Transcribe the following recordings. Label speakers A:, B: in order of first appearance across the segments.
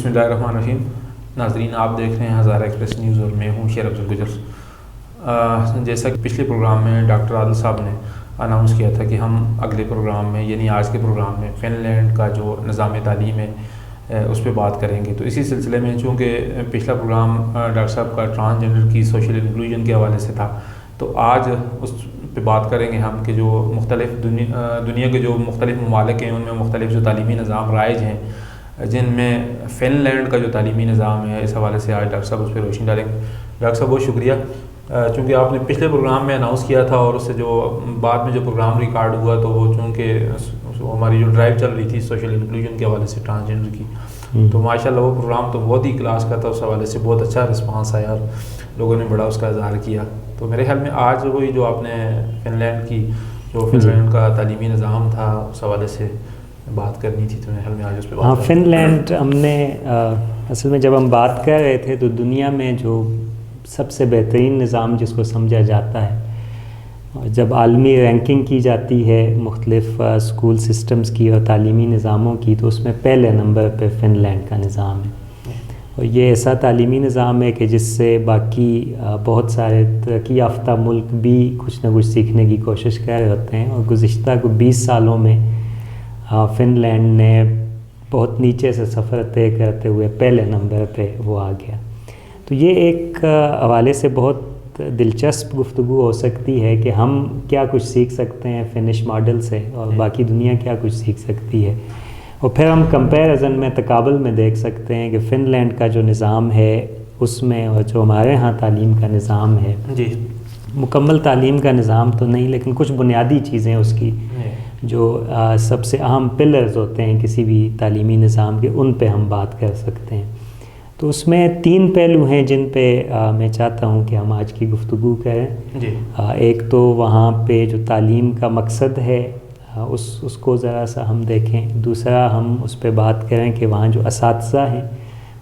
A: بسم اللہ الرحمن الرحیم. ناظرین، آپ دیکھ رہے ہیں ہزارہ ایکسپریس نیوز اور میں ہوں شیر افضل گجر. جیسا کہ پچھلے پروگرام میں ڈاکٹر عادل صاحب نے اناؤنس کیا تھا کہ ہم اگلے پروگرام میں یعنی آج کے پروگرام میں فن لینڈ کا جو نظام تعلیم ہے اس پہ بات کریں گے. تو اسی سلسلے میں چونکہ پچھلا پروگرام ڈاکٹر صاحب کا ٹرانسجنڈر کی سوشل انکلوژن کے حوالے سے تھا، تو آج اس پہ بات کریں گے ہم کہ جو مختلف دنیا کے جو مختلف ممالک ہیں ان میں مختلف جو تعلیمی نظام رائج ہیں، جن میں فن لینڈ کا جو تعلیمی نظام ہے، اس حوالے سے آج ڈاکٹر صاحب اس پہ روشنی ڈالیں گے. ڈاکٹر صاحب بہت شکریہ، چونکہ آپ نے پچھلے پروگرام میں اناؤنس کیا تھا اور اس سے جو بعد میں جو پروگرام ریکارڈ ہوا تو وہ چونکہ ہماری جو ڈرائیو چل رہی تھی سوشل انکلوژن کے حوالے سے ٹرانسجنڈر کی، تو ماشاءاللہ وہ پروگرام تو بہت ہی کلاس کا تھا. اس حوالے سے بہت اچھا رسپانس آیا اور لوگوں نے بڑا اس کا اظہار کیا. تو میرے خیال میں آج وہی جو آپ نے فن لینڈ کی جو فن لینڈ کا تعلیمی نظام تھا اس حوالے سے بات کرنی تھی، تو میرے خیال میں آج اس پہ
B: ہاں، فن لینڈ ہم نے اصل میں جب ہم بات کر رہے تھے تو دنیا میں جو سب سے بہترین نظام جس کو سمجھا جاتا ہے، جب عالمی رینکنگ کی جاتی ہے مختلف اسکول سسٹمز کی اور تعلیمی نظاموں کی، تو اس میں پہلے نمبر پہ فن لینڈ کا نظام ہے. اور یہ ایسا تعلیمی نظام ہے کہ جس سے باقی بہت سارے ترقی یافتہ ملک بھی کچھ نہ کچھ سیکھنے کی کوشش کر رہے ہوتے ہیں. اور گزشتہ 20 سالوں میں فن لینڈ نے بہت نیچے سے سفر طے کرتے ہوئے پہلے نمبر پہ وہ آ گیا. تو یہ ایک حوالے سے بہت دلچسپ گفتگو ہو سکتی ہے کہ ہم کیا کچھ سیکھ سکتے ہیں فنش ماڈل سے اور باقی دنیا کیا کچھ سیکھ سکتی ہے. اور پھر ہم کمپیریزن میں تقابل میں دیکھ سکتے ہیں کہ فن لینڈ کا جو نظام ہے اس میں اور جو ہمارے ہاں تعلیم کا نظام ہے،
A: جی
B: مکمل تعلیم کا نظام تو نہیں لیکن کچھ بنیادی چیزیں اس کی جو سب سے اہم پلرز ہوتے ہیں کسی بھی تعلیمی نظام کے، ان پہ ہم بات کر سکتے ہیں. تو اس میں 3 پہلو ہیں جن پہ میں چاہتا ہوں کہ ہم آج کی گفتگو کریں.
A: جی
B: ایک تو وہاں پہ جو تعلیم کا مقصد ہے اس کو ذرا سا ہم دیکھیں. دوسرا ہم اس پہ بات کریں کہ وہاں جو اساتذہ ہیں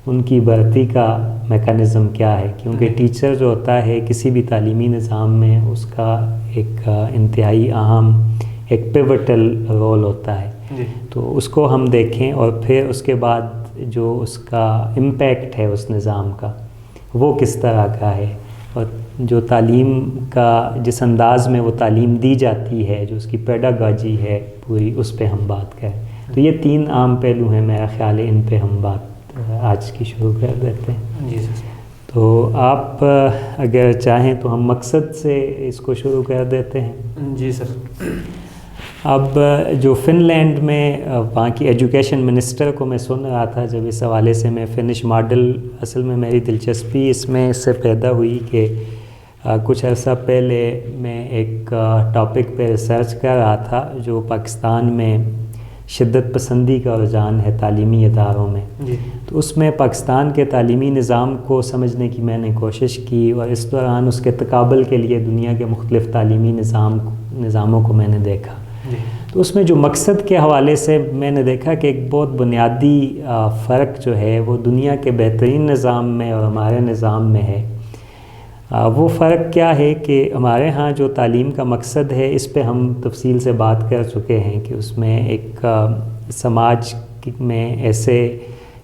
B: ان کی بھرتی کا میکانزم کیا ہے، کیونکہ ٹیچر جو ہوتا ہے کسی بھی تعلیمی نظام میں اس کا ایک انتہائی اہم ایک پیوٹل رول ہوتا ہے. تو اس کو ہم دیکھیں اور پھر اس کے بعد جو اس کا امپیکٹ ہے اس نظام کا وہ کس طرح کا ہے، اور جو تعلیم کا جس انداز میں وہ تعلیم دی جاتی ہے، جو اس کی پیڈاگاجی ہے پوری، اس پہ ہم بات کریں. تو یہ 3 عام پہلو ہیں، میرا خیال ہے ان پہ ہم بات آج کی شروع کر دیتے ہیں.
A: جی سر.
B: تو آپ اگر چاہیں تو ہم مقصد سے اس کو شروع کر دیتے ہیں.
A: جی سر.
B: اب جو فن لینڈ میں وہاں کی ایجوکیشن منسٹر کو میں سن رہا تھا جب اس حوالے سے میں فنش ماڈل، اصل میں میری دلچسپی اس میں اس سے پیدا ہوئی کہ کچھ عرصہ پہلے میں ایک ٹاپک پہ ریسرچ کر رہا تھا جو پاکستان میں شدت پسندی کا رجحان ہے تعلیمی اداروں میں.
A: جی.
B: تو اس میں پاکستان کے تعلیمی نظام کو سمجھنے کی میں نے کوشش کی اور اس دوران اس کے تقابل کے لیے دنیا کے مختلف تعلیمی نظاموں کو میں نے دیکھا. تو اس میں جو مقصد کے حوالے سے میں نے دیکھا کہ ایک بہت بنیادی فرق جو ہے وہ دنیا کے بہترین نظام میں اور ہمارے نظام میں ہے. وہ فرق کیا ہے کہ ہمارے ہاں جو تعلیم کا مقصد ہے اس پہ ہم تفصیل سے بات کر چکے ہیں کہ اس میں ایک سماج میں ایسے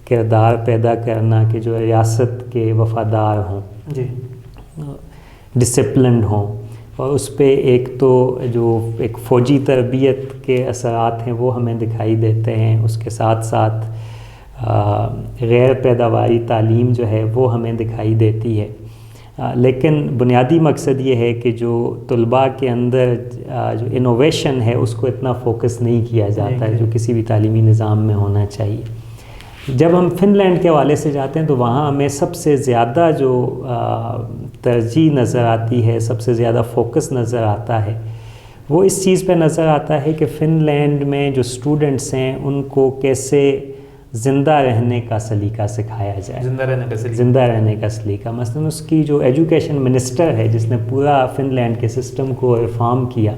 B: کردار پیدا کرنا کہ جو ریاست کے وفادار ہوں،
A: جی،
B: ڈسپلنڈ ہوں، اور اس پہ ایک تو جو ایک فوجی تربیت کے اثرات ہیں وہ ہمیں دکھائی دیتے ہیں. اس کے ساتھ ساتھ غیر پیداواری تعلیم جو ہے وہ ہمیں دکھائی دیتی ہے. لیکن بنیادی مقصد یہ ہے کہ جو طلباء کے اندر جو انوویشن ہے اس کو اتنا فوکس نہیں کیا جاتا ہے جو کسی بھی تعلیمی نظام میں ہونا چاہیے. جب ہم فن لینڈ کے حوالے سے جاتے ہیں تو وہاں ہمیں سب سے زیادہ جو ترجیح نظر آتی ہے، سب سے زیادہ فوکس نظر آتا ہے، وہ اس چیز پہ نظر آتا ہے کہ فن لینڈ میں جو اسٹوڈنٹس ہیں ان کو کیسے زندہ رہنے کا سلیقہ سکھایا جائے. زندہ رہنے کا سلیقہ. مثلاً اس کی جو ایجوکیشن منسٹر ہے جس نے پورا فن لینڈ کے سسٹم کو ریفارم کیا،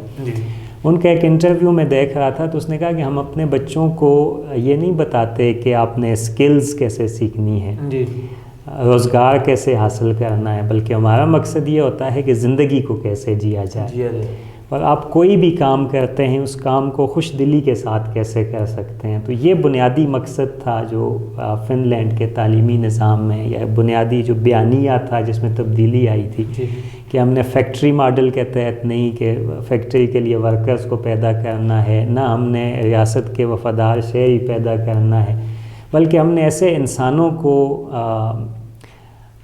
B: ان کا ایک انٹرویو میں دیکھ رہا تھا تو اس نے کہا کہ ہم اپنے بچوں کو یہ نہیں بتاتے کہ آپ نے اسکلز کیسے سیکھنی ہے، روزگار کیسے حاصل کرنا ہے، بلکہ ہمارا مقصد یہ ہوتا ہے کہ زندگی کو کیسے جیا جائے. اور آپ کوئی بھی کام کرتے ہیں اس کام کو خوش دلی کے ساتھ کیسے کر سکتے ہیں. تو یہ بنیادی مقصد تھا جو فن لینڈ کے تعلیمی نظام میں، یا بنیادی جو بیانیہ تھا جس میں تبدیلی آئی تھی کہ ہم نے فیکٹری ماڈل کے تحت نہیں کہ فیکٹری کے لیے ورکرز کو پیدا کرنا ہے، نہ ہم نے ریاست کے وفادار شہری پیدا کرنا ہے، بلکہ ہم نے ایسے انسانوں کو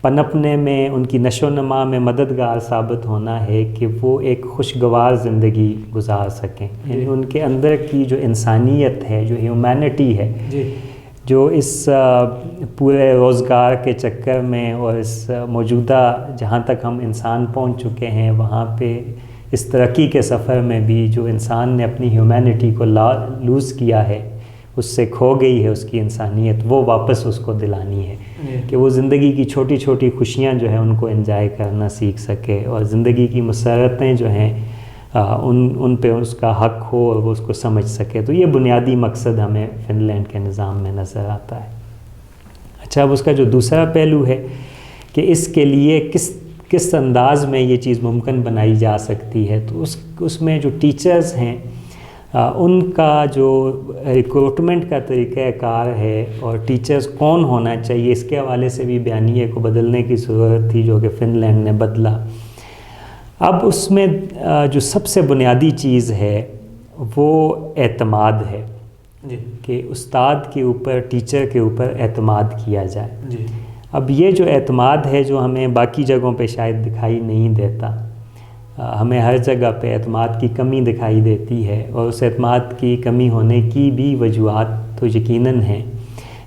B: پنپنے میں، ان کی نشو و نما میں مددگار ثابت ہونا ہے کہ وہ ایک خوشگوار زندگی گزار سکیں. یعنی ان کے اندر کی جو انسانیت ہے، جو ہیومینٹی ہے، جو اس پورے روزگار کے چکر میں اور اس موجودہ جہاں تک ہم انسان پہنچ چکے ہیں وہاں پہ اس ترقی کے سفر میں بھی جو انسان نے اپنی ہیومینٹی کو لوز کیا ہے، اس سے کھو گئی ہے اس کی انسانیت، وہ واپس اس کو دلانی ہے کہ وہ زندگی کی چھوٹی چھوٹی خوشیاں جو ہیں ان کو انجوائے کرنا سیکھ سکے، اور زندگی کی مسرتیں جو ہیں ان پہ اس کا حق ہو اور وہ اس کو سمجھ سکے. تو یہ بنیادی مقصد ہمیں فن لینڈ کے نظام میں نظر آتا ہے. اچھا، اب اس کا جو دوسرا پہلو ہے کہ اس کے لیے کس انداز میں یہ چیز ممکن بنائی جا سکتی ہے، تو اس میں جو ٹیچرز ہیں ان کا جو ریکروٹمنٹ کا طریقہ کار ہے اور ٹیچرز کون ہونا چاہیے، اس کے حوالے سے بھی بیانیے کو بدلنے کی ضرورت تھی، جو کہ فن لینڈ نے بدلا. اب اس میں جو سب سے بنیادی چیز ہے وہ اعتماد ہے کہ استاد کے اوپر، ٹیچر کے اوپر اعتماد کیا جائے. اب یہ جو اعتماد ہے جو ہمیں باقی جگہوں پہ شاید دکھائی نہیں دیتا، ہمیں ہر جگہ پہ اعتماد کی کمی دکھائی دیتی ہے، اور اس اعتماد کی کمی ہونے کی بھی وجوہات تو یقیناً ہیں.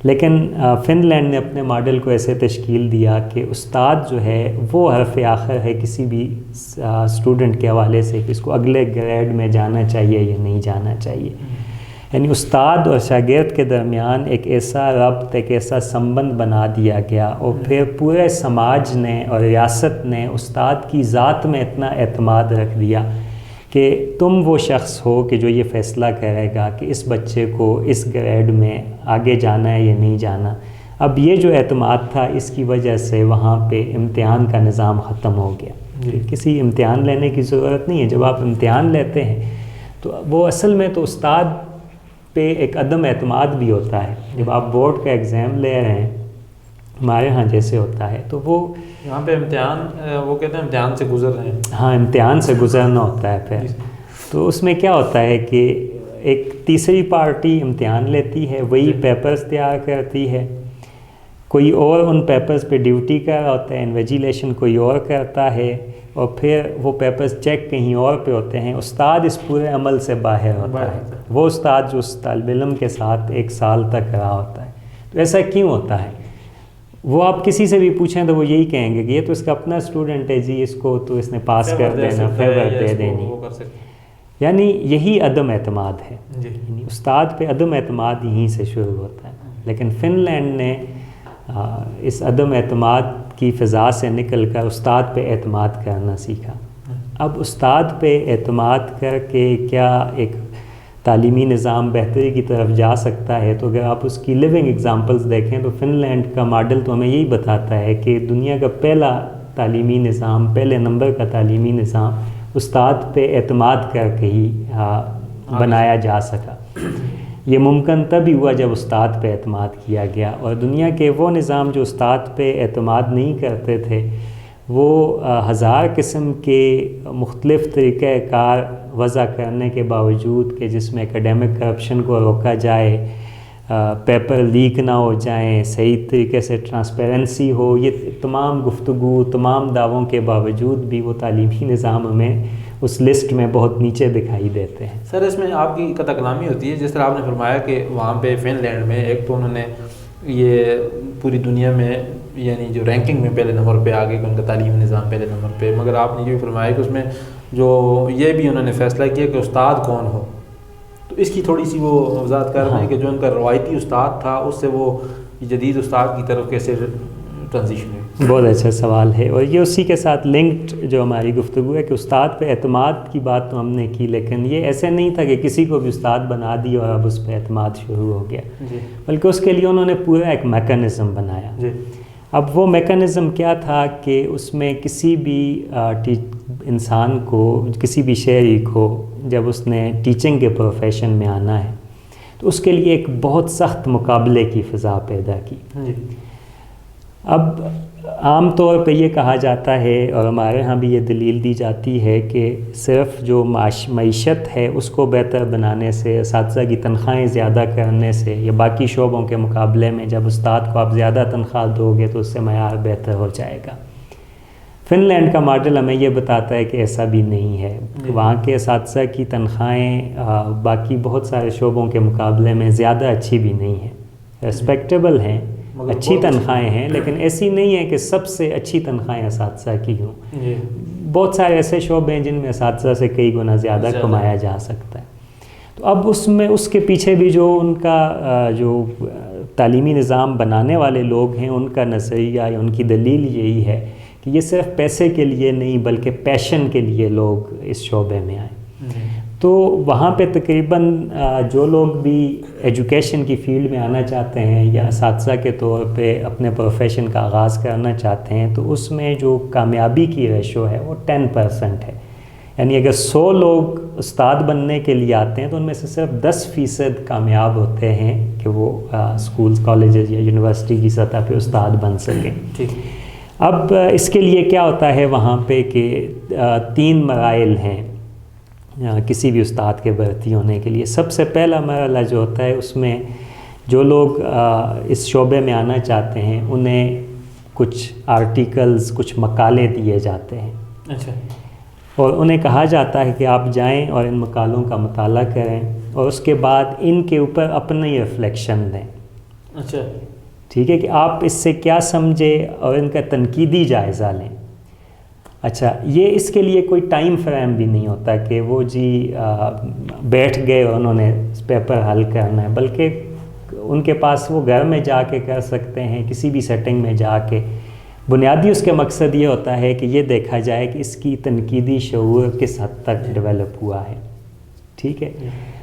B: لیکن فن لینڈ نے اپنے ماڈل کو ایسے تشکیل دیا کہ استاد جو ہے وہ حرف آخر ہے کسی بھی اسٹوڈنٹ کے حوالے سے کہ اس کو اگلے گریڈ میں جانا چاہیے یا نہیں جانا چاہیے. یعنی استاد اور شاگرد کے درمیان ایک ایسا ربط، ایک ایسا سمبند بنا دیا گیا، اور پھر پورے سماج نے اور ریاست نے استاد کی ذات میں اتنا اعتماد رکھ دیا کہ تم وہ شخص ہو کہ جو یہ فیصلہ کرے گا کہ اس بچے کو اس گریڈ میں آگے جانا ہے یا نہیں جانا. اب یہ جو اعتماد تھا، اس کی وجہ سے وہاں پہ امتحان کا نظام ختم ہو گیا. کسی امتحان لینے کی ضرورت نہیں ہے. جب آپ امتحان لیتے ہیں تو وہ اصل میں تو استاد پہ ایک عدم اعتماد بھی ہوتا ہے. جب آپ بورڈ کا ایگزام لے رہے ہیں، ہمارے ہاں جیسے ہوتا ہے، تو وہ
A: یہاں پہ امتحان، وہ کہتے ہیں امتحان سے گزر رہے ہیں.
B: ہاں، امتحان سے گزرنا ہوتا ہے پھر. تو اس میں کیا ہوتا ہے کہ ایک تیسری پارٹی امتحان لیتی ہے، وہی پیپرز تیار کرتی ہے، کوئی اور ان پیپرز پہ ڈیوٹی کر رہا ہوتا ہے، انویجیلیشن کوئی اور کرتا ہے، اور پھر وہ پیپرز چیک کہیں اور پہ ہوتے ہیں. استاد اس پورے عمل سے باہر ہوتا ہے. وہ استاد جو اس طالب علم کے ساتھ 1 سال تک رہا ہوتا ہے. تو ایسا کیوں ہوتا ہے؟ وہ آپ کسی سے بھی پوچھیں تو وہ یہی کہیں گے کہ یہ تو اس کا اپنا اسٹوڈنٹ ہے جی، اس کو تو اس نے پاس کر دینا، فیور دے دینی. یعنی یہی عدم اعتماد ہے. یعنی استاد پہ عدم اعتماد یہیں سے شروع ہوتا ہے. لیکن فن لینڈ نے اس عدم اعتماد کی فضا سے نکل کر استاد پہ اعتماد کرنا سیکھا. اب استاد پہ اعتماد کر کے کیا ایک تعلیمی نظام بہتری کی طرف جا سکتا ہے؟ تو اگر آپ اس کی لیونگ ایگزامپلز دیکھیں تو فن لینڈ کا ماڈل تو ہمیں یہی بتاتا ہے کہ دنیا کا پہلا تعلیمی نظام، پہلے نمبر کا تعلیمی نظام استاد پہ اعتماد کر کے ہی بنایا جا سکا. یہ ممکن تبھی ہوا جب استاد پہ اعتماد کیا گیا. اور دنیا کے وہ نظام جو استاد پہ اعتماد نہیں کرتے تھے، وہ ہزار قسم کے مختلف طریقہ کار وضع کرنے کے باوجود کہ جس میں اکیڈیمک کرپشن کو روکا جائے، پیپر لیک نہ ہو جائیں، صحیح طریقے سے ٹرانسپیرنسی ہو، یہ تمام گفتگو، تمام دعووں کے باوجود بھی وہ تعلیمی نظام ہمیں اس لسٹ میں بہت نیچے دکھائی دیتے ہیں.
A: سر، اس میں آپ کی قطع کلامی ہوتی ہے. جس طرح آپ نے فرمایا کہ وہاں پہ فن لینڈ میں ایک تو انہوں نے یہ پوری دنیا میں یعنی جو رینکنگ میں پہلے نمبر پہ آگے ان کا تعلیمی نظام پہلے نمبر پہ، مگر آپ نے یہ بھی فرمایا کہ اس میں جو یہ بھی انہوں نے فیصلہ کیا کہ استاد کون ہو. تو اس کی تھوڑی سی وہ وضاحت کر رہے ہیں کہ جو ان کا روایتی استاد تھا اس سے وہ جدید استاد کی طرف کیسے ٹرانزیشن ہوئی.
B: بہت اچھا سوال ہے، اور یہ اسی کے ساتھ لنکڈ جو ہماری گفتگو ہے کہ استاد پہ اعتماد کی بات تو ہم نے کی، لیکن یہ ایسے نہیں تھا کہ کسی کو بھی استاد بنا دی اور اب اس پہ اعتماد شروع ہو گیا. بلکہ اس کے لیے انہوں نے پورا ایک میکانزم بنایا. اب وہ میکانزم کیا تھا کہ اس میں کسی بھی انسان کو, کسی بھی شہری کو جب اس نے ٹیچنگ کے پروفیشن میں آنا ہے تو اس کے لیے ایک بہت سخت مقابلے کی فضا پیدا کی. اب عام طور پہ یہ کہا جاتا ہے اور ہمارے ہاں بھی یہ دلیل دی جاتی ہے کہ صرف جو معیشت ہے اس کو بہتر بنانے سے, اساتذہ کی تنخواہیں زیادہ کرنے سے یا باقی شعبوں کے مقابلے میں جب استاد کو آپ زیادہ تنخواہ دو گے تو اس سے معیار بہتر ہو جائے گا. فن لینڈ کا ماڈل ہمیں یہ بتاتا ہے کہ ایسا بھی نہیں ہے. وہاں کے اساتذہ کی تنخواہیں باقی بہت سارے شعبوں کے مقابلے میں زیادہ اچھی بھی نہیں ہیں, ریسپیکٹیبل ہیں, اچھی تنخواہیں ہیں, لیکن ایسی نہیں ہے کہ سب سے اچھی تنخواہیں اساتذہ کی ہوں. بہت سارے ایسے شعبے ہیں جن میں اساتذہ سے کئی گنا زیادہ کمایا جا سکتا ہے. تو اب اس کے پیچھے بھی جو ان کا جو تعلیمی نظام بنانے والے لوگ ہیں ان کا نظریہ یا ان کی دلیل یہی ہے کہ یہ صرف پیسے کے لیے نہیں بلکہ پیشن کے لیے لوگ اس شعبے میں آئیں. تو وہاں پہ تقریباً جو لوگ بھی ایجوکیشن کی فیلڈ میں آنا چاہتے ہیں یا اساتذہ کے طور پہ اپنے پروفیشن کا آغاز کرنا چاہتے ہیں تو اس میں جو کامیابی کی ریشو ہے وہ 10% ہے. یعنی اگر 100 لوگ استاد بننے کے لیے آتے ہیں تو ان میں سے صرف 10% کامیاب ہوتے ہیں کہ وہ اسکولز, کالجز یا یونیورسٹی کی سطح پہ استاد بن سکیں. اب اس کے لیے کیا ہوتا ہے وہاں پہ کہ 3 مراحل ہیں کسی بھی استاد کے بھرتی ہونے کے لیے. سب سے پہلا مرحلہ جو ہوتا ہے اس میں جو لوگ اس شعبے میں آنا چاہتے ہیں انہیں کچھ آرٹیکلز, کچھ مقالے دیے جاتے ہیں. اور انہیں کہا جاتا ہے کہ آپ جائیں اور ان مقالوں کا مطالعہ کریں اور اس کے بعد ان کے اوپر اپنا ہی ریفلیکشن دیں. ٹھیک ہے کہ آپ اس سے کیا سمجھے اور ان کا تنقیدی جائزہ لیں. اچھا, یہ اس کے لیے کوئی ٹائم فریم بھی نہیں ہوتا کہ وہ بیٹھ گئے اور انہوں نے پیپر حل کرنا ہے, بلکہ ان کے پاس وہ گھر میں جا کے کر سکتے ہیں, کسی بھی سیٹنگ میں جا کے. بنیادی اس کے مقصد یہ ہوتا ہے کہ یہ دیکھا جائے کہ اس کی تنقیدی شعور کس حد تک ڈیولپ ہوا ہے. ٹھیک ہے,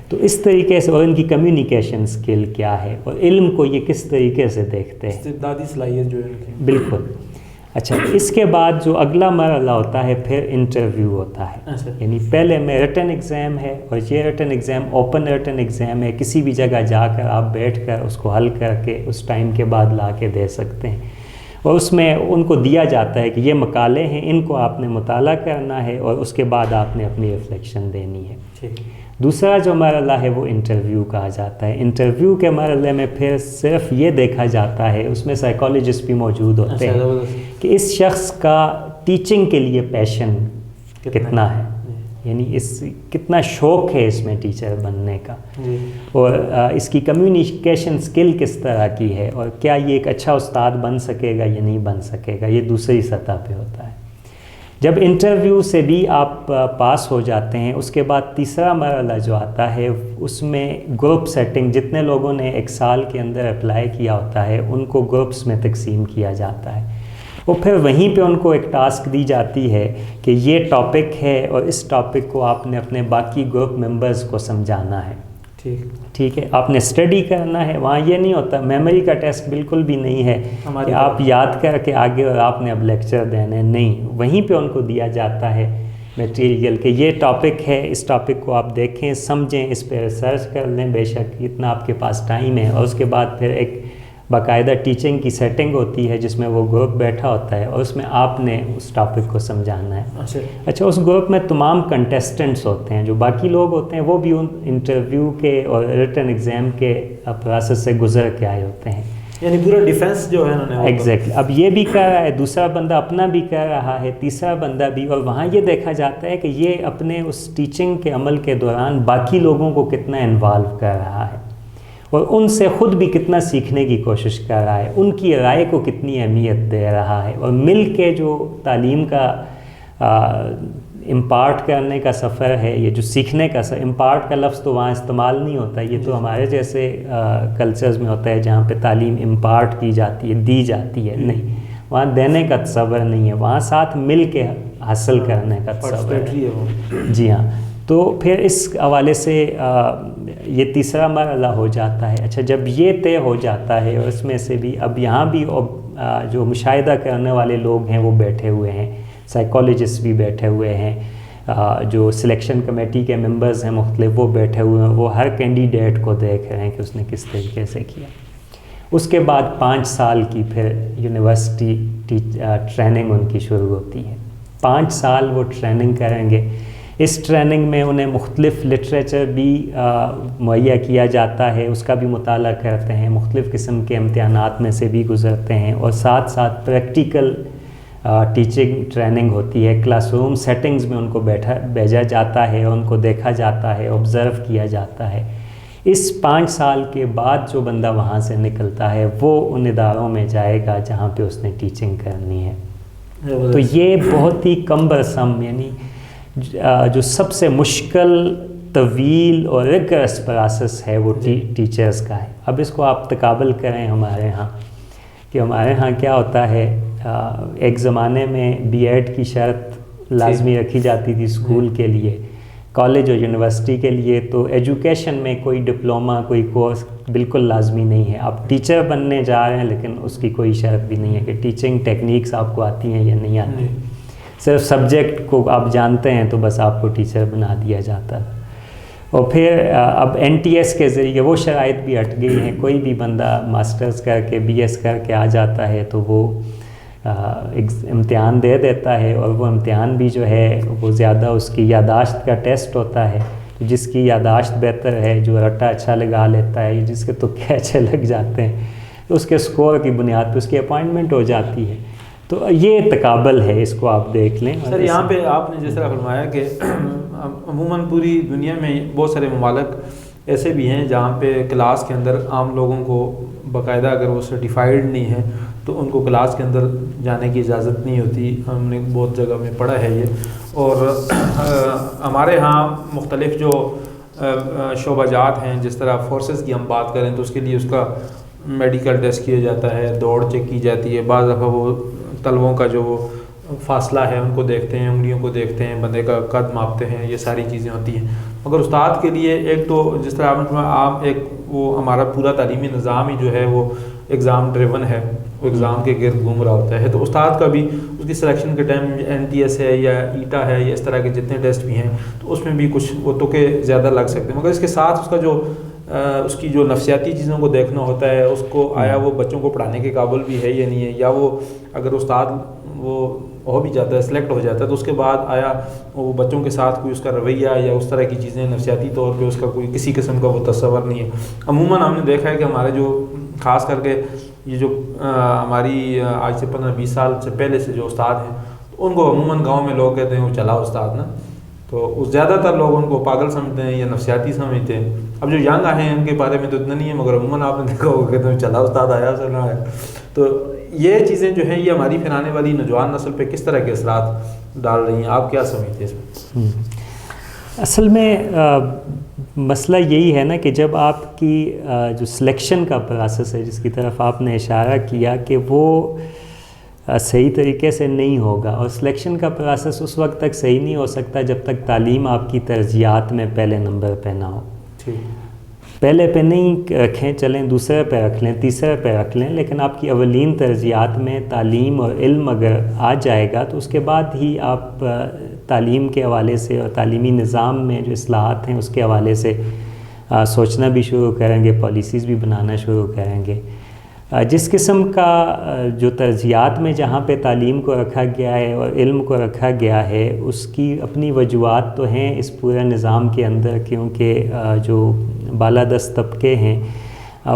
B: تو اس طریقے سے, اور ان کی کمیونیکیشن سکل کیا ہے اور علم کو یہ کس طریقے سے دیکھتے ہیں,
A: استعدادی صلاحیت جو ہے.
B: بالکل. اچھا, اس کے بعد جو اگلا مرحلہ ہوتا ہے پھر انٹرویو ہوتا ہے. یعنی پہلے میں ریٹن ایگزام ہے اور یہ return exam open return exam ہے, کسی بھی جگہ جا کر آپ بیٹھ کر اس کو حل کر کے اس ٹائم کے بعد لا کے دے سکتے ہیں. اور اس میں ان کو دیا جاتا ہے کہ یہ مقالے ہیں, ان کو آپ نے مطالعہ کرنا ہے اور اس کے بعد آپ نے اپنی ریفلیکشن دینی ہے. دوسرا جو مرحلہ ہے وہ انٹرویو کہا جاتا ہے. انٹرویو کے مرحلے میں پھر صرف یہ دیکھا جاتا ہے, اس میں سائیکالوجسٹ بھی موجود ہوتے ہیں, کہ اس شخص کا ٹیچنگ کے لیے پیشن کتنا ہے, یعنی کتنا شوق ہے اس میں ٹیچر بننے کا, اور اس کی کمیونیکیشن سکل کس طرح کی ہے, اور کیا یہ ایک اچھا استاد بن سکے گا یا نہیں بن سکے گا. یہ دوسری سطح پہ ہوتا ہے. جب انٹرویو سے بھی آپ پاس ہو جاتے ہیں اس کے بعد تیسرا مرحلہ جو آتا ہے اس میں گروپ سیٹنگ, جتنے لوگوں نے 1 سال کے اندر اپلائی کیا ہوتا ہے ان کو گروپس میں تقسیم کیا جاتا ہے. اور پھر وہیں پہ ان کو ایک ٹاسک دی جاتی ہے کہ یہ ٹاپک ہے اور اس ٹاپک کو آپ نے اپنے باقی گروپ ممبرز کو سمجھانا ہے. ٹھیک ہے, آپ نے اسٹڈی کرنا ہے. وہاں یہ نہیں ہوتا, میموری کا ٹیسٹ بالکل بھی نہیں ہے کہ آپ یاد کر کے آگے اور آپ نے اب لیکچر دینے, نہیں. وہیں پہ ان کو دیا جاتا ہے میٹیریل کہ یہ ٹاپک ہے, اس ٹاپک کو آپ دیکھیں, سمجھیں, اس پہ ریسرچ کر لیں, بے شک اتنا آپ کے پاس ٹائم ہے. اور اس کے بعد پھر ایک باقاعدہ ٹیچنگ کی سیٹنگ ہوتی ہے جس میں وہ گروپ بیٹھا ہوتا ہے اور اس میں آپ نے اس ٹاپک کو سمجھانا ہے. اچھا, اس گروپ میں تمام کنٹیسٹنٹس ہوتے ہیں, جو باقی لوگ ہوتے ہیں وہ بھی ان انٹرویو کے اور ریٹن ایگزام کے پروسیس سے گزر کے آئے ہوتے ہیں.
A: یعنی پورا ڈیفینس جو ہے انہوں نے
B: ایگزیکٹلی اب یہ بھی کر رہا ہے, دوسرا بندہ اپنا بھی کر رہا ہے, تیسرا بندہ بھی. اور وہاں یہ دیکھا جاتا ہے کہ یہ اپنے اس ٹیچنگ کے عمل کے دوران باقی لوگوں کو کتنا انوالو کر رہا ہے اور ان سے خود بھی کتنا سیکھنے کی کوشش کر رہا ہے, ان کی رائے کو کتنی اہمیت دے رہا ہے. اور مل کے جو تعلیم کا امپارٹ کرنے کا سفر ہے, یہ جو سیکھنے کا امپارٹ کا لفظ تو وہاں استعمال نہیں ہوتا, یہ تو ہمارے جیسے کلچرز میں ہوتا ہے جہاں پہ تعلیم امپارٹ کی جاتی ہے, دی جاتی ہے. نہیں, وہاں دینے کا تصور نہیں ہے, وہاں ساتھ مل کے حاصل کرنے کا تصور ہے. جی ہاں. تو پھر اس حوالے سے یہ تیسرا مرحلہ ہو جاتا ہے. اچھا, جب یہ طے ہو جاتا ہے اور اس میں سے بھی اب یہاں بھی جو مشاہدہ کرنے والے لوگ ہیں وہ بیٹھے ہوئے ہیں, سائیکالوجسٹ بھی بیٹھے ہوئے ہیں، جو سلیکشن کمیٹی کے ممبرز ہیں مختلف وہ بیٹھے ہوئے ہیں، وہ ہر کینڈیڈیٹ کو دیکھ رہے ہیں کہ اس نے کس طریقے سے کیا۔ اس کے بعد 5 سال کی پھر یونیورسٹی ٹریننگ ان کی شروع ہوتی ہے۔ 5 سال وہ ٹریننگ کریں گے۔ اس ٹریننگ میں انہیں مختلف لٹریچر بھی مہیا کیا جاتا ہے، اس کا بھی مطالعہ کرتے ہیں، مختلف قسم کے امتحانات میں سے بھی گزرتے ہیں، اور ساتھ ساتھ پریکٹیکل ٹیچنگ ٹریننگ ہوتی ہے۔ کلاس روم سیٹنگز میں ان کو بھیجا جاتا ہے، ان کو دیکھا جاتا ہے، آبزرو کیا جاتا ہے۔ اس 5 سال کے بعد جو بندہ وہاں سے نکلتا ہے وہ ان اداروں میں جائے گا جہاں پہ اس نے ٹیچنگ کرنی ہے۔ تو یہ بہت ہی کمبرسم، یعنی جو سب سے مشکل، طویل اور ریگرس پروسیس ہے وہ ٹیچرز کا ہے۔ اب اس کو آپ تقابل کریں ہمارے ہاں، کہ ہمارے ہاں کیا ہوتا ہے، ایک زمانے میں بی ایڈ کی شرط لازمی رکھی جاتی تھی اسکول کے لیے، کالج اور یونیورسٹی کے لیے تو ایجوکیشن میں کوئی ڈپلومہ، کوئی کورس بالکل لازمی نہیں ہے۔ آپ ٹیچر بننے جا رہے ہیں لیکن اس کی کوئی شرط بھی نہیں ہے کہ ٹیچنگ ٹیکنیکس آپ کو آتی ہیں یا نہیں آتی، صرف سبجیکٹ کو آپ جانتے ہیں تو بس آپ کو ٹیچر بنا دیا جاتا ہے۔ اور پھر اب این ٹی ایس کے ذریعے وہ شرائط بھی ہٹ گئی ہیں، کوئی بھی بندہ ماسٹرز کر کے بی ایس کر کے آ جاتا ہے تو وہ امتحان دے دیتا ہے، اور وہ امتحان بھی جو ہے وہ زیادہ اس کی یادداشت کا ٹیسٹ ہوتا ہے، جس کی یادداشت بہتر ہے، جو رٹا اچھا لگا لیتا ہے، جس کے تکے اچھے لگ جاتے ہیں، تو اس کے سکور کی بنیاد پہ اس کی اپائنٹمنٹ ہو جاتی ہے۔ تو یہ تقابل ہے، اس کو آپ دیکھ لیں۔
A: سر یہاں پہ آپ نے جس طرح فرمایا کہ عموماً پوری دنیا میں بہت سارے ممالک ایسے بھی ہیں جہاں پہ کلاس کے اندر عام لوگوں کو باقاعدہ اگر وہ سرٹیفائیڈ نہیں ہے تو ان کو کلاس کے اندر جانے کی اجازت نہیں ہوتی۔ ہم نے بہت جگہ میں پڑھا ہے یہ، اور ہمارے ہاں مختلف جو شعبہ جات ہیں، جس طرح فورسز کی ہم بات کریں تو اس کے لیے اس کا میڈیکل ٹیسٹ کیا جاتا ہے، دوڑ چیک کی جاتی ہے، بعض دفعہ وہ طلبوں کا جو فاصلہ ہے ان کو دیکھتے ہیں، انگلیوں کو دیکھتے ہیں، بندے کا قد ماپتے ہیں، یہ ساری چیزیں ہوتی ہیں۔ مگر استاد کے لیے ایک تو جس طرح آپ نے فرمایا، عام ایک وہ ہمارا پورا تعلیمی نظام ہی جو ہے وہ ایگزام ڈریون ہے، وہ ایگزام کے گرد گھوم رہا ہوتا ہے، تو استاد کا بھی اس کی سلیکشن کے ٹائم این ٹی ایس ہے یا ایٹا ہے یا اس طرح کے جتنے ٹیسٹ بھی ہیں تو اس میں بھی کچھ وہ تکے زیادہ لگ سکتے ہیں، مگر اس کے ساتھ اس کا جو اس کی جو نفسیاتی چیزوں کو دیکھنا ہوتا ہے، اس کو آیا وہ بچوں کو پڑھانے کے قابل بھی ہے یا نہیں ہے، یا وہ اگر استاد وہ ہو بھی جاتا ہے، سلیکٹ ہو جاتا ہے، تو اس کے بعد آیا وہ بچوں کے ساتھ کوئی اس کا رویہ یا اس طرح کی چیزیں نفسیاتی طور پہ اس کا کوئی کسی قسم کا وہ تصور نہیں ہے۔ عموماً ہم نے دیکھا ہے کہ ہمارے جو خاص کر کے یہ جو ہماری آج سے 15-20 سال سے پہلے سے جو استاد ہیں ان کو عموماً گاؤں میں لوگ کہتے ہیں وہ چلا استاد نا، تو زیادہ تر لوگ ان کو پاگل سمجھتے ہیں یا نفسیاتی سمجھتے ہیں۔ اب جو ینگ آئے ہیں ان کے بارے میں تو اتنا نہیں ہے، مگر عموماً آپ نے دیکھا ہوگا کہتے ہیں چلا استاد آیا چلا ہے۔ تو یہ چیزیں جو ہیں یہ ہماری پھر آنے والی نوجوان نسل پہ کس طرح کے اثرات ڈال رہی ہیں، آپ کیا سمجھتے ہیں اس میں؟
B: اصل میں مسئلہ یہی ہے نا کہ جب آپ کی جو سلیکشن کا پروسیس ہے جس کی طرف آپ نے اشارہ کیا کہ وہ صحیح طریقے سے نہیں ہوگا، اور سلیکشن کا پروسیس اس وقت تک صحیح نہیں ہو سکتا جب تک تعلیم آپ کی ترجیحات میں پہلے نمبر پہ نہ ہو۔ پہلے پہ نہیں رکھیں، چلیں دوسرے پہ رکھ لیں، تیسرے پہ رکھ لیں، لیکن آپ کی اولین ترجیحات میں تعلیم اور علم اگر آ جائے گا تو اس کے بعد ہی آپ تعلیم کے حوالے سے اور تعلیمی نظام میں جو اصلاحات ہیں اس کے حوالے سے سوچنا بھی شروع کریں گے، پالیسیز بھی بنانا شروع کریں گے۔ جس قسم کا جو ترجیحات میں جہاں پہ تعلیم کو رکھا گیا ہے اور علم کو رکھا گیا ہے اس کی اپنی وجوہات تو ہیں اس پورے نظام کے اندر، کیونکہ جو بالادست طبقے ہیں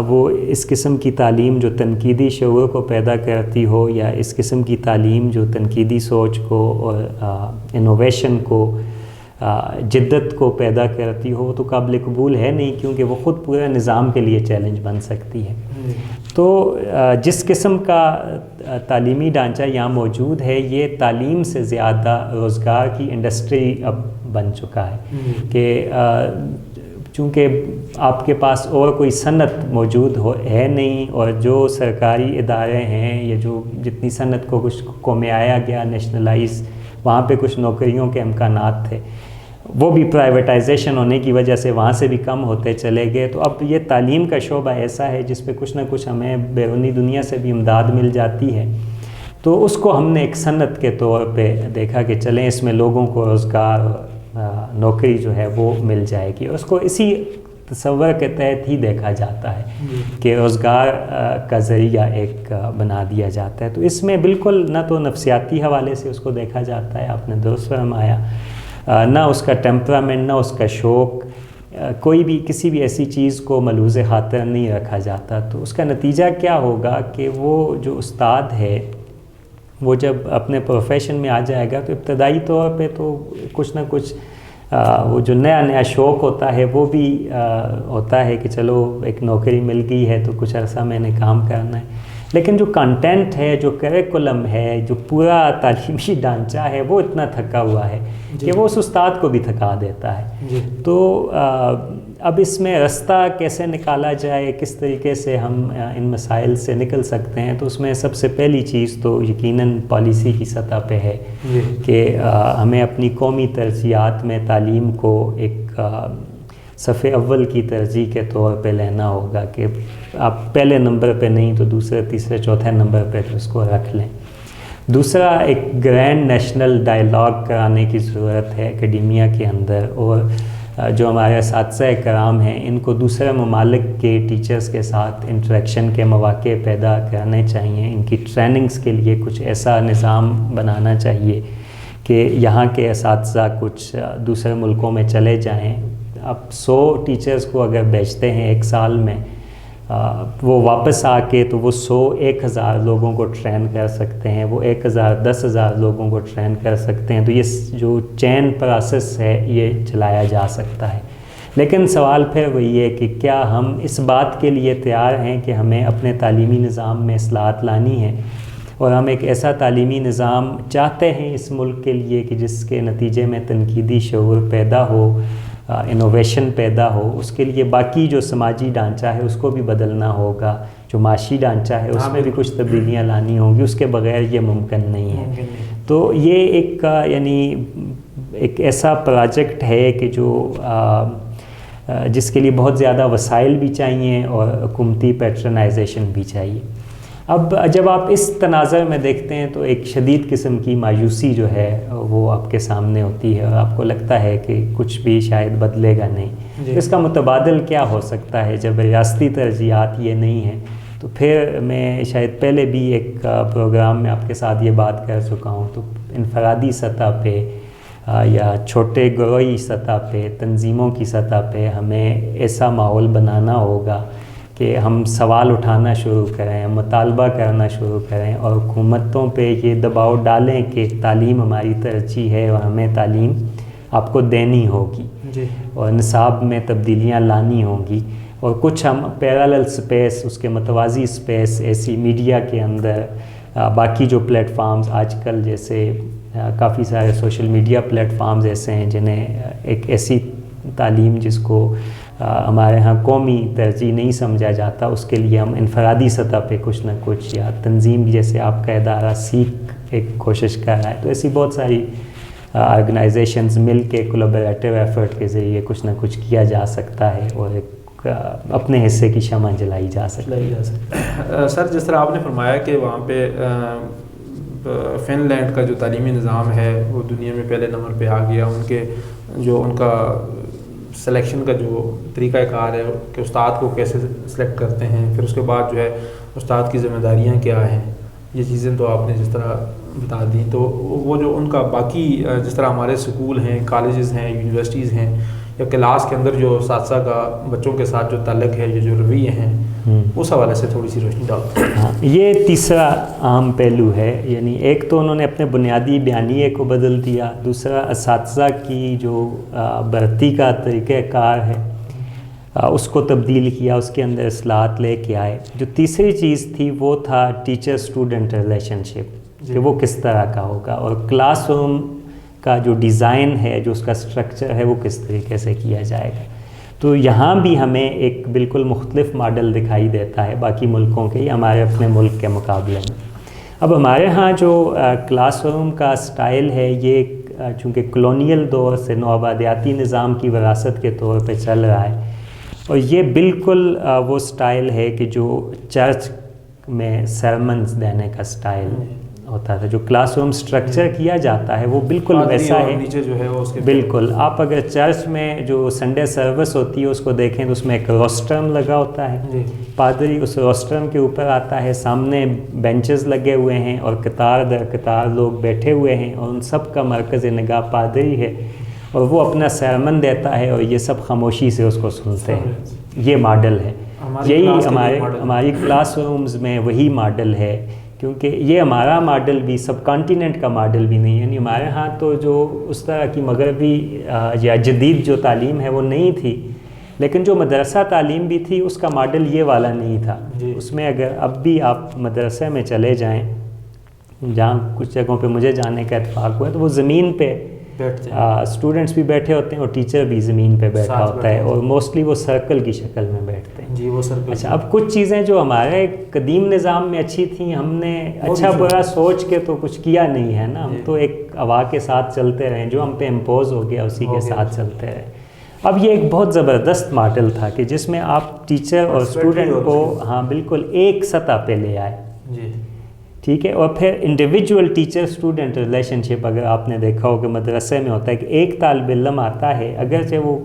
B: وہ اس قسم کی تعلیم جو تنقیدی شعور کو پیدا کرتی ہو یا اس قسم کی تعلیم جو تنقیدی سوچ کو اور انوویشن کو، جدت کو پیدا کرتی ہو تو قابل قبول ہے نہیں، کیونکہ وہ خود پورے نظام کے لیے چیلنج بن سکتی ہے۔ تو جس قسم کا تعلیمی ڈھانچہ یہاں موجود ہے یہ تعلیم سے زیادہ روزگار کی انڈسٹری اب بن چکا ہے کہ چونکہ آپ کے پاس اور کوئی صنعت موجود ہے نہیں، اور جو سرکاری ادارے ہیں یا جو جتنی صنعت کو میں آیا گیا نیشنلائز، وہاں پہ کچھ نوکریوں کے امکانات تھے، وہ بھی پرائیویٹائزیشن ہونے کی وجہ سے وہاں سے بھی کم ہوتے چلے گئے۔ تو اب یہ تعلیم کا شعبہ ایسا ہے جس پہ کچھ نہ کچھ ہمیں بیرونی دنیا سے بھی امداد مل جاتی ہے، تو اس کو ہم نے ایک صنعت کے طور پہ دیکھا کہ چلیں اس میں لوگوں کو روزگار نوکری جو ہے وہ مل جائے گی. اس کو اسی تصور کے تحت ہی دیکھا جاتا ہے کہ روزگار کا ذریعہ ایک بنا دیا جاتا ہے. تو اس میں بالکل نہ تو نفسیاتی حوالے سے اس کو دیکھا جاتا ہے, آپ نے درست فرمایا, نہ اس کا ٹیمپرامنٹ, نہ اس کا شوق, کوئی بھی کسی بھی ایسی چیز کو ملوز خاطر نہیں رکھا جاتا. تو اس کا نتیجہ کیا ہوگا کہ وہ جو استاد ہے وہ جب اپنے پروفیشن میں آ جائے گا تو ابتدائی طور پہ تو کچھ نہ کچھ وہ جو نیا شوق ہوتا ہے وہ بھی ہوتا ہے کہ چلو ایک نوکری مل گئی ہے تو کچھ عرصہ میں نے کام کرنا ہے. لیکن جو کنٹینٹ ہے, جو کریکولم ہے, جو پورا تعلیمی ڈھانچہ ہے وہ اتنا تھکا ہوا ہے کہ وہ اس استاد کو بھی تھکا دیتا ہے. تو اب اس میں رستہ کیسے نکالا جائے, کس طریقے سے ہم ان مسائل سے نکل سکتے ہیں, تو اس میں سب سے پہلی چیز تو یقیناً پالیسی کی سطح پہ ہے کہ ہمیں اپنی قومی ترجیحات میں تعلیم کو ایک صف اول کی ترجیح کے طور پہ لینا ہوگا کہ آپ پہلے نمبر پہ نہیں تو دوسرے تیسرے چوتھے نمبر پہ تو اس کو رکھ لیں. دوسرا, ایک گرینڈ نیشنل ڈائلاگ کرانے کی ضرورت ہے اکیڈیمیا کے اندر, اور جو ہمارے اساتذہ کرام ہیں ان کو دوسرے ممالک کے ٹیچرز کے ساتھ انٹریکشن کے مواقع پیدا کرنے چاہیے. ان کی ٹریننگز کے لیے کچھ ایسا نظام بنانا چاہیے کہ یہاں کے اساتذہ کچھ دوسرے ملکوں میں چلے جائیں. اب 100 ٹیچرز کو اگر بھیجتے ہیں ایک سال میں, وہ واپس آ کے تو وہ 1,000 لوگوں کو ٹرین کر سکتے ہیں, وہ 1,000 10,000 لوگوں کو ٹرین کر سکتے ہیں. تو یہ جو چین پروسیس ہے یہ چلایا جا سکتا ہے. لیکن سوال پھر وہی ہے کہ کیا ہم اس بات کے لیے تیار ہیں کہ ہمیں اپنے تعلیمی نظام میں اصلاحات لانی ہے, اور ہم ایک ایسا تعلیمی نظام چاہتے ہیں اس ملک کے لیے کہ جس کے نتیجے میں تنقیدی شعور پیدا ہو, انوویشن پیدا ہو. اس کے لیے باقی جو سماجی ڈھانچہ ہے اس کو بھی بدلنا ہوگا, جو معاشی ڈھانچہ ہے اس میں بھی کچھ تبدیلیاں لانی ہوں گی. اس کے بغیر یہ ممکن نہیں ہے. تو یہ ایک ایسا پروجیکٹ ہے کہ جو جس کے لیے بہت زیادہ وسائل بھی چاہیے اور حکومتی پیٹرنائزیشن بھی چاہیے. اب جب آپ اس تناظر میں دیکھتے ہیں تو ایک شدید قسم کی مایوسی جو ہے وہ آپ کے سامنے ہوتی ہے, اور آپ کو لگتا ہے کہ کچھ بھی شاید بدلے گا نہیں. اس کا متبادل کیا ہو سکتا ہے جب ریاستی ترجیحات یہ نہیں ہیں؟ تو پھر میں شاید پہلے بھی ایک پروگرام میں آپ کے ساتھ یہ بات کر چکا ہوں. تو انفرادی سطح پہ یا چھوٹے گروہی سطح پہ, تنظیموں کی سطح پہ ہمیں ایسا ماحول بنانا ہوگا کہ ہم سوال اٹھانا شروع کریں, مطالبہ کرنا شروع کریں, اور حکومتوں پہ یہ دباؤ ڈالیں کہ تعلیم ہماری ترجیح ہے اور ہمیں تعلیم آپ کو دینی ہوگی, اور نصاب میں تبدیلیاں لانی ہوں گی. اور کچھ ہم پیرالل سپیس, اس کے متوازی سپیس ایسی میڈیا کے اندر, باقی جو پلیٹ فارمز آج کل جیسے کافی سارے سوشل میڈیا پلیٹ فارمز ایسے ہیں جنہیں ایک ایسی تعلیم جس کو ہمارے ہاں قومی ترجیح نہیں سمجھا جاتا, اس کے لیے ہم انفرادی سطح پہ کچھ نہ کچھ, یا تنظیم جیسے آپ کا ادارہ سیکھ ایک کوشش کر رہا ہے. تو ایسی بہت ساری آرگنائزیشنز مل کے کولیبریٹیو ایفرٹ کے ذریعے کچھ نہ کچھ کیا جا سکتا ہے اور ایک اپنے حصے کی شمع جلائی جا سکتی ہے.
A: سر, جس طرح آپ نے فرمایا کہ وہاں پہ فن لینڈ کا جو تعلیمی نظام ہے وہ دنیا میں پہلے نمبر پہ آ گیا. ان کا سلیکشن کا جو طریقہ کار ہے کہ استاد کو کیسے سلیکٹ کرتے ہیں, پھر اس کے بعد جو ہے استاد کی ذمہ داریاں کیا ہیں, یہ چیزیں تو آپ نے جس طرح بتا دیں. تو وہ جو ان کا باقی جس طرح ہمارے سکول ہیں, کالجز ہیں, یونیورسٹیز ہیں, یا کلاس کے اندر جو اساتذہ کا بچوں کے ساتھ جو تعلق ہے, یہ جو رویے ہیں, اس حوالے سے تھوڑی سی روشنی ڈالتے ہیں.
B: ہاں, یہ تیسرا عام پہلو ہے. یعنی ایک تو انہوں نے اپنے بنیادی بیانیے کو بدل دیا, دوسرا اساتذہ کی جو بھرتی کا طریقہ کار ہے اس کو تبدیل کیا, اس کے اندر اصلاحات لے کے آئے. جو تیسری چیز تھی وہ تھا ٹیچر اسٹوڈنٹ ریلیشن شپ, کہ وہ کس طرح کا ہوگا, اور کلاس روم کا جو ڈیزائن ہے, جو اس کا سٹرکچر ہے, وہ کس طریقے سے کیا جائے گا. تو یہاں بھی ہمیں ایک بالکل مختلف ماڈل دکھائی دیتا ہے باقی ملکوں کے یا ہمارے اپنے ملک کے مقابلے میں. اب ہمارے ہاں جو کلاس روم کا سٹائل ہے یہ چونکہ کلونیل دور سے نوآبادیاتی نظام کی وراثت کے طور پہ چل رہا ہے, اور یہ بالکل وہ سٹائل ہے کہ جو چرچ میں سرمنز دینے کا سٹائل, ہوتا تھا. جو کلاس روم سٹرکچر کیا جاتا ہے وہ بالکل ویسا ہے.
A: نیچے جو ہے وہ اس کے
B: بالکل. آپ اگر چرچ میں جو سنڈے سروس ہوتی ہے اس کو دیکھیں تو اس میں ایک روسٹرم لگا ہوتا ہے. پادری اس روسٹرم کے اوپر آتا ہے, سامنے بینچز لگے ہوئے ہیں اور قطار در قطار لوگ بیٹھے ہوئے ہیں, اور ان سب کا مرکز نگاہ پادری ہے, اور وہ اپنا سرمن دیتا ہے اور یہ سب خاموشی سے اس کو سنتے ہیں. یہ ماڈل ہے. یہی ہماری کلاس رومز میں وہی ماڈل ہے, کیونکہ یہ ہمارا ماڈل بھی سب کانٹیننٹ کا ماڈل بھی نہیں ہے. یعنی ہمارے ہاں تو جو اس طرح کی مغربی یا جدید جو تعلیم ہے وہ نہیں تھی, لیکن جو مدرسہ تعلیم بھی تھی اس کا ماڈل یہ والا نہیں تھا. اس میں اگر اب بھی آپ مدرسے میں چلے جائیں, جہاں کچھ جگہوں پہ مجھے جانے کا اتفاق ہوا ہے, تو وہ زمین پہ اسٹوڈنٹس بھی بیٹھے ہوتے ہیں اور ٹیچر بھی زمین پہ بیٹھا ہوتا ہے, اور موسٹلی وہ سرکل کی شکل میں بیٹھتے ہیں.
A: وہ سرکل.
B: اچھا, اب کچھ چیزیں جو ہمارے قدیم نظام میں اچھی تھیں, ہم نے اچھا برا سوچ کے تو کچھ کیا نہیں ہے نا. ہم تو ایک ہوا کے ساتھ چلتے رہے, جو ہم پہ امپوز ہو گیا اسی کے ساتھ چلتے رہے. اب یہ ایک بہت زبردست ماڈل تھا کہ جس میں آپ ٹیچر اور اسٹوڈنٹ کو ہاں بالکل ایک سطح پہ لے آئے. ٹھیک ہے. اور پھر انڈیویجول ٹیچر اسٹوڈنٹ ریلیشن شپ اگر آپ نے دیکھا ہو کہ مدرسے میں ہوتا ہے کہ ایک طالب علم آتا ہے, اگرچہ وہ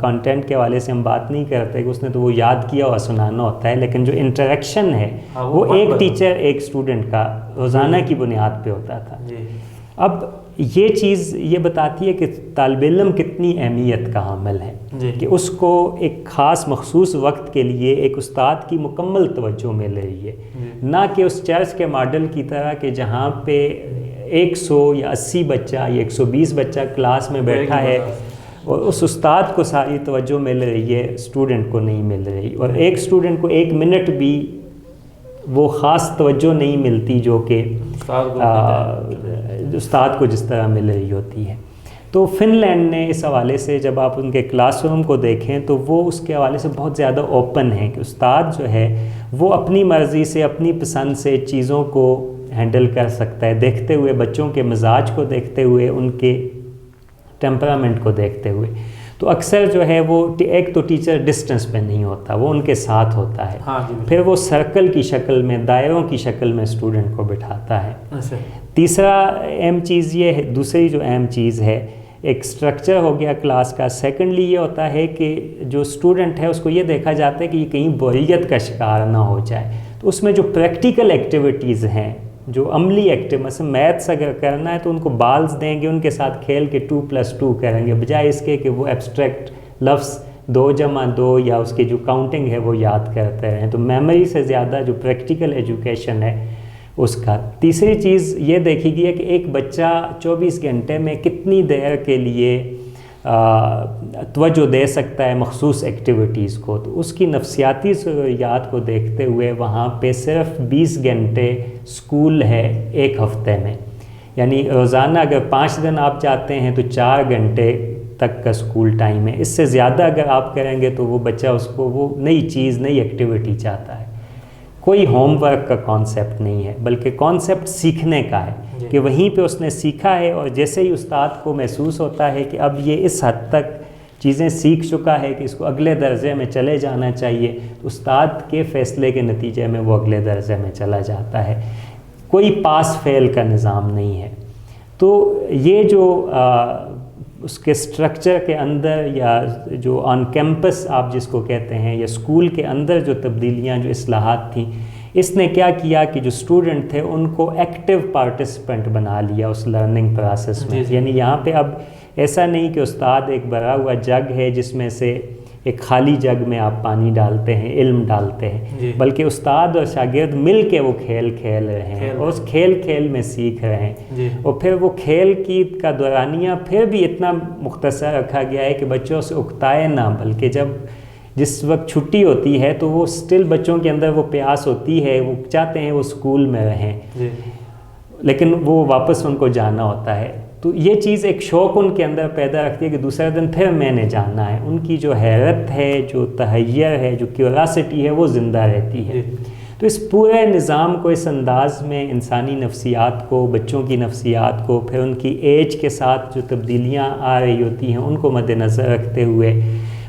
B: کانٹینٹ کے حوالے سے ہم بات نہیں کرتے کہ اس نے تو وہ یاد کیا اور سنانا ہوتا ہے, لیکن جو انٹریکشن ہے وہ ایک ٹیچر ایک اسٹوڈنٹ کا روزانہ کی بنیاد پہ ہوتا تھا. اب یہ چیز یہ بتاتی ہے کہ طالب علم کتنی اہمیت کا حامل ہے, کہ اس کو ایک خاص مخصوص وقت کے لیے ایک استاد کی مکمل توجہ مل رہی ہے, نہ کہ اس چرچ کے ماڈل کی طرح کہ جہاں پہ 100 یا 80 بچہ یا 120 بچہ کلاس میں بیٹھا ہے اور اس استاد کو ساری توجہ مل رہی ہے, اسٹوڈنٹ کو نہیں مل رہی, اور ایک اسٹوڈنٹ کو 1 منٹ بھی وہ خاص توجہ نہیں ملتی جو کہ استاد کو جس طرح مل رہی ہوتی ہے. تو فن لینڈ نے اس حوالے سے جب آپ ان کے کلاس روم کو دیکھیں تو وہ اس کے حوالے سے بہت زیادہ اوپن ہیں کہ استاد جو ہے وہ اپنی مرضی سے اپنی پسند سے چیزوں کو ہینڈل کر سکتا ہے, دیکھتے ہوئے بچوں کے مزاج کو دیکھتے ہوئے, ان کے ٹیمپرامنٹ کو دیکھتے ہوئے. تو اکثر جو ہے وہ ایک تو ٹیچر ڈسٹنس پہ نہیں ہوتا, وہ ان کے ساتھ ہوتا ہے. پھر وہ سرکل کی شکل میں, دائروں کی شکل میں اسٹوڈنٹ کو بٹھاتا ہے. تیسرا اہم چیز یہ ہے, دوسری جو اہم چیز ہے, ایک سٹرکچر ہو گیا کلاس کا. سیکنڈلی یہ ہوتا ہے کہ جو اسٹوڈنٹ ہے اس کو یہ دیکھا جاتا ہے کہ یہ کہیں بوریت کا شکار نہ ہو جائے, تو اس میں جو پریکٹیکل ایکٹیویٹیز ہیں, جو عملی ایکٹیو, مثلا میتھس اگر کرنا ہے تو ان کو بالز دیں گے, ان کے ساتھ کھیل کے 2+2 کریں گے, بجائے اس کے کہ وہ ایبسٹریکٹ لفظ 2+2 یا اس کی جو کاؤنٹنگ ہے وہ یاد کرتے رہیں. تو میموری سے زیادہ جو پریکٹیکل ایجوکیشن ہے اس کا. تیسری چیز یہ دیکھی گئی ہے کہ ایک بچہ 24 گھنٹے میں کتنی دیر کے لیے توجہ دے سکتا ہے مخصوص ایکٹیویٹیز کو. تو اس کی نفسیاتی ضروریات کو دیکھتے ہوئے وہاں پہ صرف 20 گھنٹے اسکول ہے ایک ہفتے میں, یعنی روزانہ اگر 5 دن آپ جاتے ہیں تو 4 گھنٹے تک کا اسکول ٹائم ہے. اس سے زیادہ اگر آپ کریں گے تو وہ بچہ اس کو وہ نئی چیز, نئی ایکٹیویٹی چاہتا ہے. کوئی ہوم ورک کا کانسیپٹ نہیں ہے, بلکہ کانسیپٹ سیکھنے کا ہے کہ وہیں پہ اس نے سیکھا ہے, اور جیسے ہی استاد کو محسوس ہوتا ہے کہ اب یہ اس حد تک چیزیں سیکھ چکا ہے کہ اس کو اگلے درجے میں چلے جانا چاہیے, تو استاد کے فیصلے کے نتیجے میں وہ اگلے درجے میں چلا جاتا ہے. کوئی پاس فیل کا نظام نہیں ہے. تو یہ جو اس کے سٹرکچر کے اندر یا جو آن کیمپس آپ جس کو کہتے ہیں, یا اسکول کے اندر جو تبدیلیاں, جو اصلاحات تھیں, اس نے کیا کیا کہ جو اسٹوڈنٹ تھے ان کو ایکٹیو پارٹیسپینٹ بنا لیا اس لرننگ پروسیس میں. یعنی یہاں پہ اب ایسا نہیں کہ استاد ایک بھرا ہوا جگ ہے جس میں سے ایک خالی جگ میں آپ پانی ڈالتے ہیں, علم ڈالتے ہیں, بلکہ استاد اور شاگرد مل کے وہ کھیل کھیل رہے ہیں اور اس کھیل میں سیکھ رہے ہیں. اور پھر وہ کھیل کا دورانیہ پھر بھی اتنا مختصر رکھا گیا ہے کہ بچوں سے اکتائے نہ, بلکہ جس وقت چھٹی ہوتی ہے تو وہ سٹل بچوں کے اندر وہ پیاس ہوتی ہے, وہ چاہتے ہیں وہ اسکول میں رہیں, لیکن وہ واپس ان کو جانا ہوتا ہے. تو یہ چیز ایک شوق ان کے اندر پیدا رکھتی ہے کہ دوسرے دن پھر میں نے جانا ہے. ان کی جو حیرت ہے, جو تحیر ہے, جو کیوریاسٹی ہے, وہ زندہ رہتی ہے. تو اس پورے نظام کو اس انداز میں انسانی نفسیات کو, بچوں کی نفسیات کو, پھر ان کی ایج کے ساتھ جو تبدیلیاں آ رہی ہوتی ہیں ان کو مد نظر رکھتے ہوئے,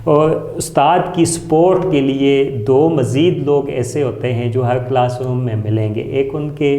B: اور استاد کی سپورٹ کے لیے 2 مزید لوگ ایسے ہوتے ہیں جو ہر کلاس روم میں ملیں گے. ایک ان کے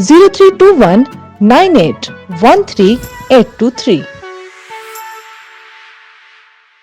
C: 0321 9813 823।